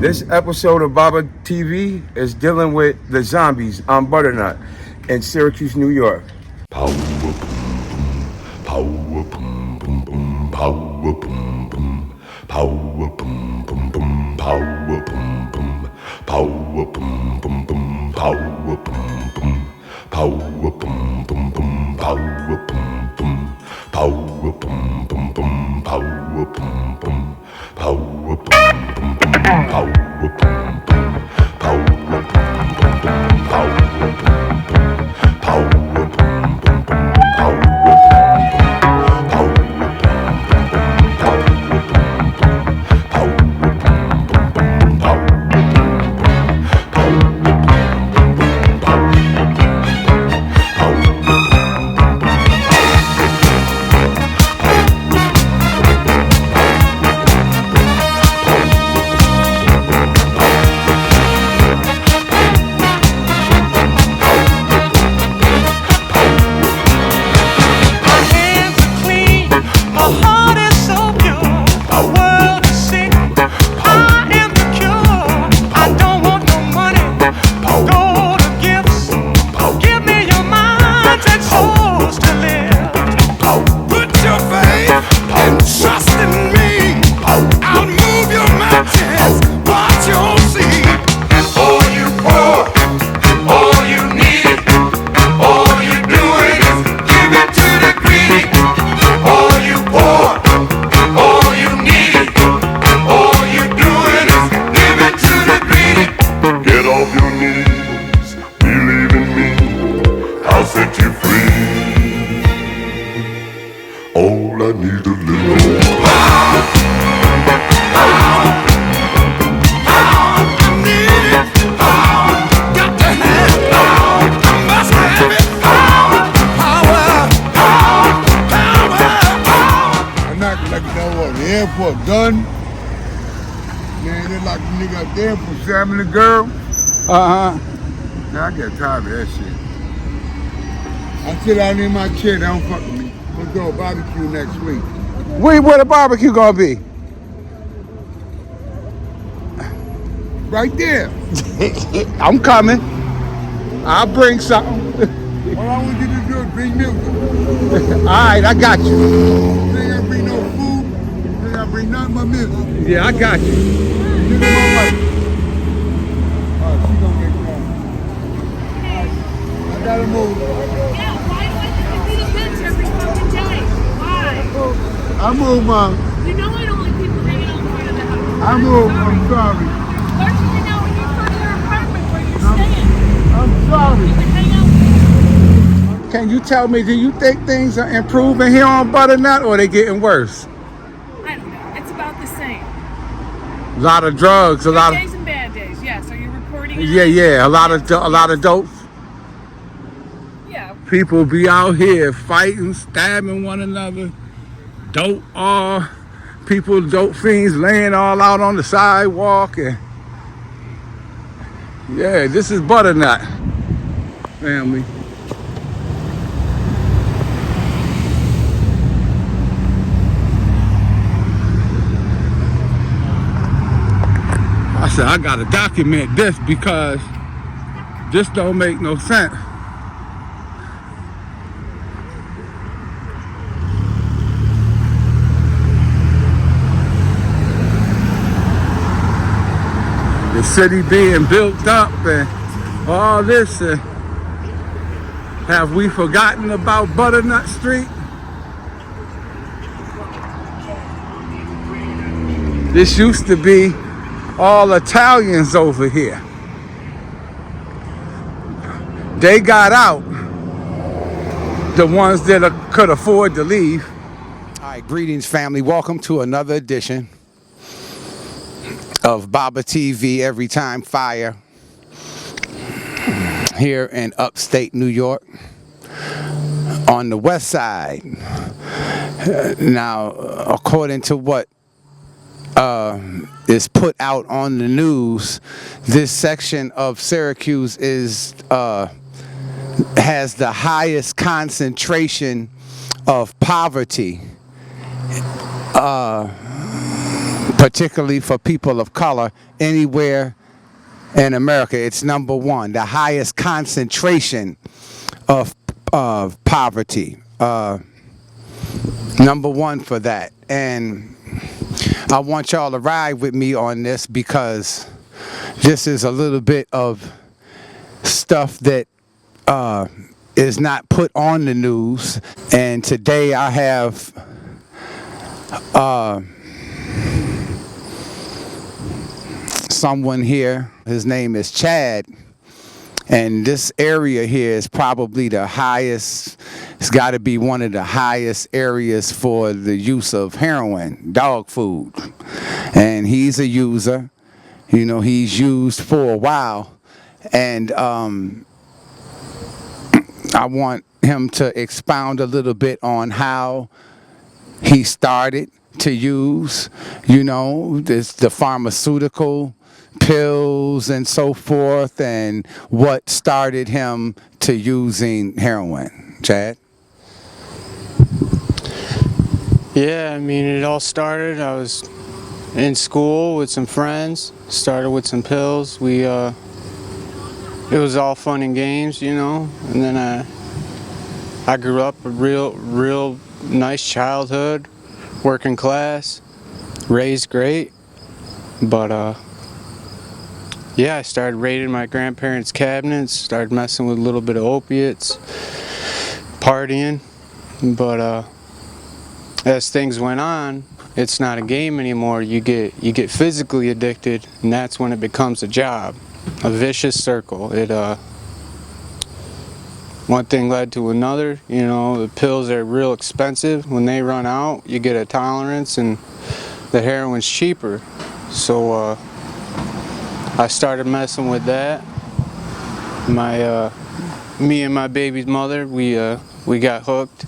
This episode of Baba TV is dealing with the zombies on Butternut in Syracuse, New York. Power boom boom, power boom boom boom, power boom boom, power boom boom boom, power boom boom, power boom boom boom, power boom boom, power boom boom boom, power boom boom, power boom boom boom, power boom boom, power boom boom boom, power boom boom, power boom boom boom, power boom boom. Airport done. Man, they locked the nigga up there for slamming the girl. Now I get tired of that shit. I sit down in my chair, they don't fuck with me. We'll do a barbecue next week. Where the barbecue gonna be? Right there. I'm coming. I'll bring something. All I want you to do is bring music. Alright, I got you. You ain't gotta bring no food. Bring nothing but music. Yeah, I got you. Nigga, my wife. Alright, she gonna get gone. Alright, I gotta move. Yeah, why do I have to be the bitch every fucking day? Why? I move, Mom. You know I don't like people hanging out in front of the house. I move, I'm sorry. Especially now when you're in front of your apartment where you're staying. I'm sorry. You can hang out with Can you tell me, do you think things are improving here on Butternut or they getting worse? I don't know. It's about the same. A lot of drugs, Good days and bad days, yes. Are you reporting that? yeah, a lot of dope. Yeah. People be out here fighting, stabbing one another. Dope fiends laying all out on the sidewalk, and yeah, this is Butternut, family. I said I gotta document this because this don't make no sense. The city being built up and all this. Have we forgotten about Butternut Street? This used to be all Italians over here. They got out, the ones that could afford to leave. All right, greetings, family. Welcome to another edition of Baba TV, Every Time Fire, here in upstate New York on the west side. Now, according to what is put out on the news, this section of Syracuse has the highest concentration of poverty particularly for people of color, anywhere in America. It's number one, the highest concentration of poverty. Number one for that. And I want y'all to ride with me on this, because this is a little bit of stuff that is not put on the news. And today I have someone here. His name is Chad, and this area here is probably the highest. It's got to be one of the highest areas for the use of heroin, dog food. And he's a user. You know, he's used for a while, and I want him to expound a little bit on how he started to use, you know, the pharmaceutical pills and so forth, and what started him to using heroin. Chad? Yeah, I mean, it all started, I was in school with some friends, started with some pills. It was all fun and games, you know, and then I grew up a real nice childhood, working class, raised great, but yeah, I started raiding my grandparents' cabinets, started messing with a little bit of opiates, partying, but as things went on, it's not a game anymore. You get physically addicted, and that's when it becomes a job, a vicious circle. One thing led to another. You know, the pills are real expensive. When they run out, you get a tolerance, and the heroin's cheaper. So I started messing with that. Me and my baby's mother, we got hooked,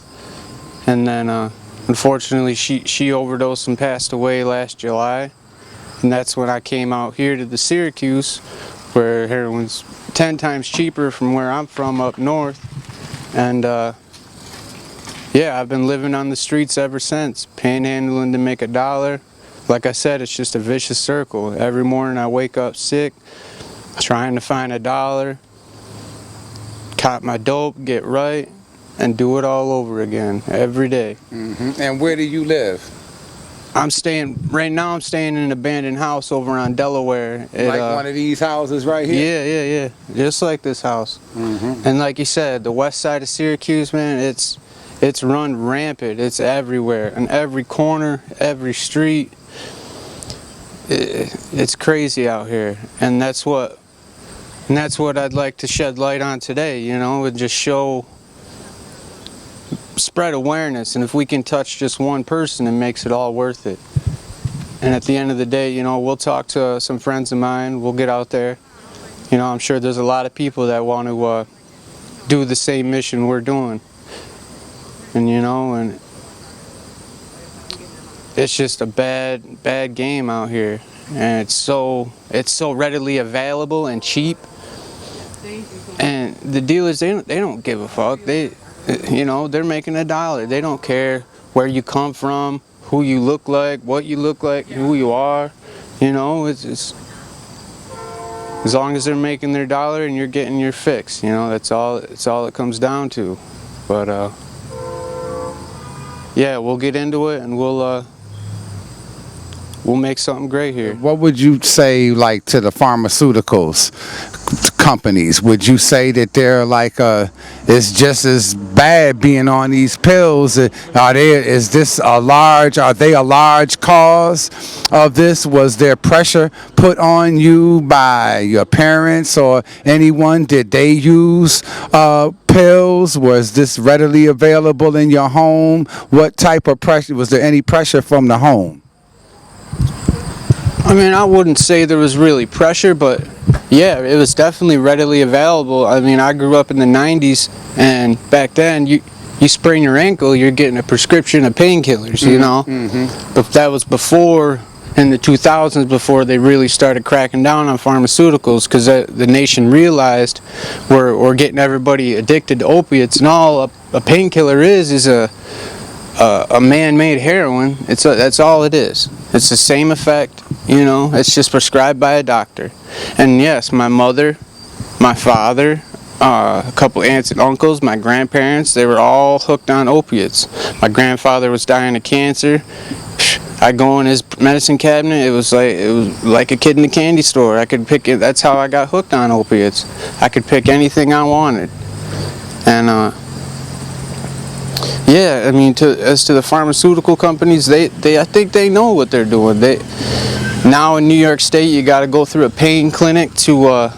and then unfortunately she overdosed and passed away last July. And that's when I came out here to the Syracuse, where heroin's 10 times cheaper from where I'm from up north. And yeah, I've been living on the streets ever since, panhandling to make $1. Like I said, it's just a vicious circle. Every morning I wake up sick, trying to find $1, cop my dope, get right, and do it all over again every day. Mm-hmm. And where do you live? Right now I'm staying in an abandoned house over on Delaware. Like one of these houses right here? Yeah. Just like this house. Mm-hmm. And like you said, the west side of Syracuse, man, it's run rampant. It's everywhere. In every corner, every street. It's crazy out here. And that's what I'd like to shed light on today, you know, and just spread awareness. And if we can touch just one person, it makes it all worth it. And at the end of the day, you know, we'll talk to some friends of mine, we'll get out there. You know, I'm sure there's a lot of people that want to do the same mission we're doing. And you know, and it's just a bad game out here. And it's so readily available and cheap. And the dealers, they don't give a fuck. You know, they're making $1. They don't care where you come from, who you look like, what you look like, who you are. You know, it's as long as they're making their $1 and you're getting your fix. You know, that's all it comes down to. But yeah, we'll get into it, and we'll make something great here. What would you say, like, to the pharmaceuticals companies? Would you say that they're like it's just as bad being on these pills? Are they a large cause of this? Was there pressure put on you by your parents or anyone? Did they use pills? Was this readily available in your home? What type of pressure? Was there any pressure from the home? I mean, I wouldn't say there was really pressure, but yeah, it was definitely readily available. I mean, I grew up in the 90s, and back then, you sprain your ankle, you're getting a prescription of painkillers, you know? Mm-hmm. But that was before, in the 2000s, before they really started cracking down on pharmaceuticals, because the nation realized we're getting everybody addicted to opiates, and all a painkiller is a man-made heroin. That's all it is. It's the same effect, you know. It's just prescribed by a doctor. And yes, my mother, my father, a couple aunts and uncles, my grandparents, they were all hooked on opiates. My grandfather was dying of cancer. I go in his medicine cabinet. It was like a kid in a candy store. I could pick it. That's how I got hooked on opiates. I could pick anything I wanted. And yeah, I mean, as to the pharmaceutical companies, I think they know what they're doing. Now in New York State, you got to go through a pain clinic to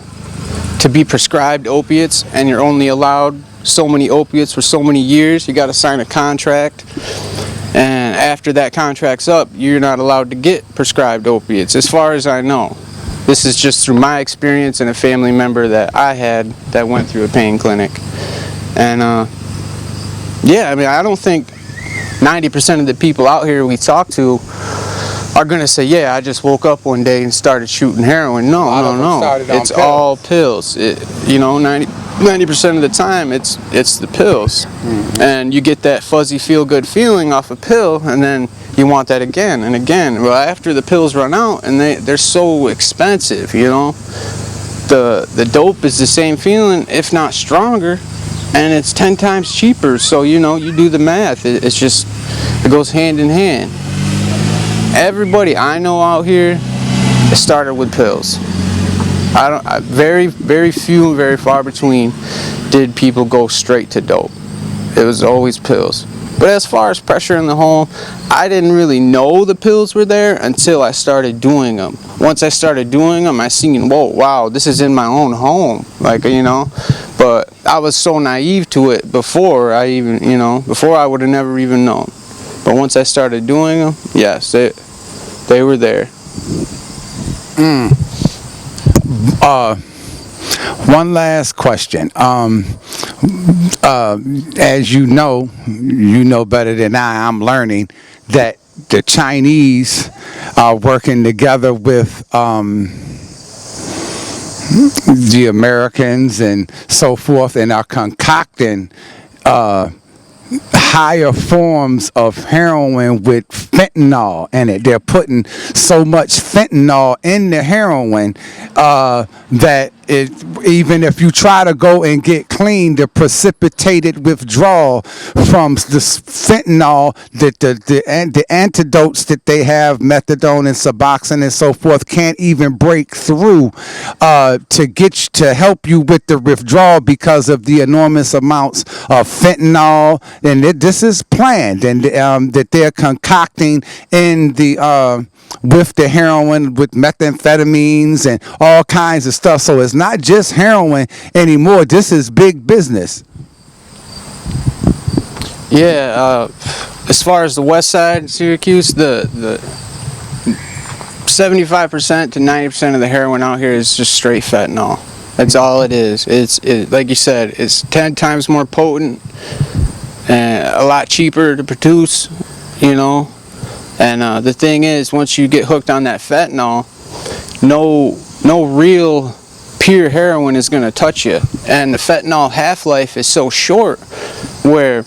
be prescribed opiates, and you're only allowed so many opiates for so many years. You got to sign a contract, and after that contract's up, you're not allowed to get prescribed opiates, as far as I know. This is just through my experience and a family member that I had that went through a pain clinic. And yeah, I mean, I don't think 90% of the people out here we talk to are going to say, yeah, I just woke up one day and started shooting heroin. No. It's all pills. You know, 90% of the time, it's the pills. Mm-hmm. And you get that fuzzy feel-good feeling off a pill, and then you want that again and again. Well, after the pills run out, and they're so expensive, you know. The dope is the same feeling, if not stronger, and it's 10 times cheaper. So, you know, you do the math. It goes hand in hand. Everybody I know out here started with pills. Very, very few and very far between did people go straight to dope. It was always pills. But as far as pressure in the home, I didn't really know the pills were there until I started doing them. Once I started doing them, I seen, whoa, wow, this is in my own home, like, you know. But I was so naive to it before I even, you know, before I would have never even known. But once I started doing them, yes, they were there. One last question. As you know better than I'm learning that the Chinese are working together with the Americans and so forth, and are concocting higher forms of heroin with fentanyl in it. They're putting so much fentanyl in the heroin that even if you try to go and get clean, the precipitated withdrawal from this fentanyl, that the antidotes that they have, methadone and Suboxone and so forth, can't even break through to help you with the withdrawal because of the enormous amounts of fentanyl. And this is planned, and that they're concocting in the with the heroin, with methamphetamines and all kinds of stuff. So it's not just heroin anymore. This is big business. Yeah, as far as the west side of Syracuse, the 75% to 90% of the heroin out here is just straight fentanyl. That's all it is. It's like you said, it's 10 times more potent and a lot cheaper to produce, you know. And the thing is, once you get hooked on that fentanyl, no real pure heroin is going to touch you. And the fentanyl half-life is so short, where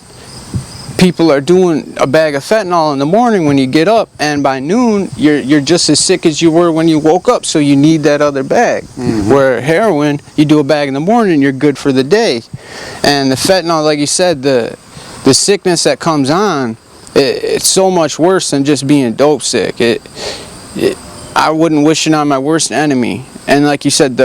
people are doing a bag of fentanyl in the morning when you get up, and by noon you're just as sick as you were when you woke up, so you need that other bag. Mm-hmm. Where heroin, you do a bag in the morning, you're good for the day. And the fentanyl, like you said, the sickness that comes on, it's so much worse than just being dope sick. I wouldn't wish it on my worst enemy. And like you said,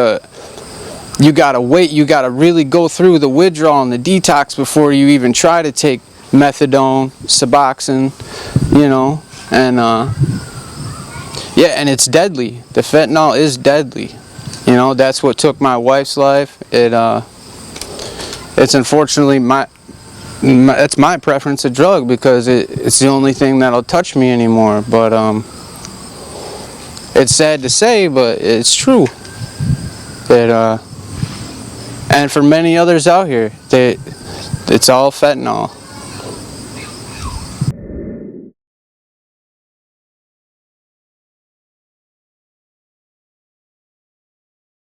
you gotta wait. You gotta really go through the withdrawal and the detox before you even try to take methadone, Suboxone, you know. And yeah, and it's deadly. The fentanyl is deadly. You know, that's what took my wife's life. It's unfortunately that's my preference of drug, because it's the only thing that'll touch me anymore. But it's sad to say, but it's true that and for many others out here, it's all fentanyl.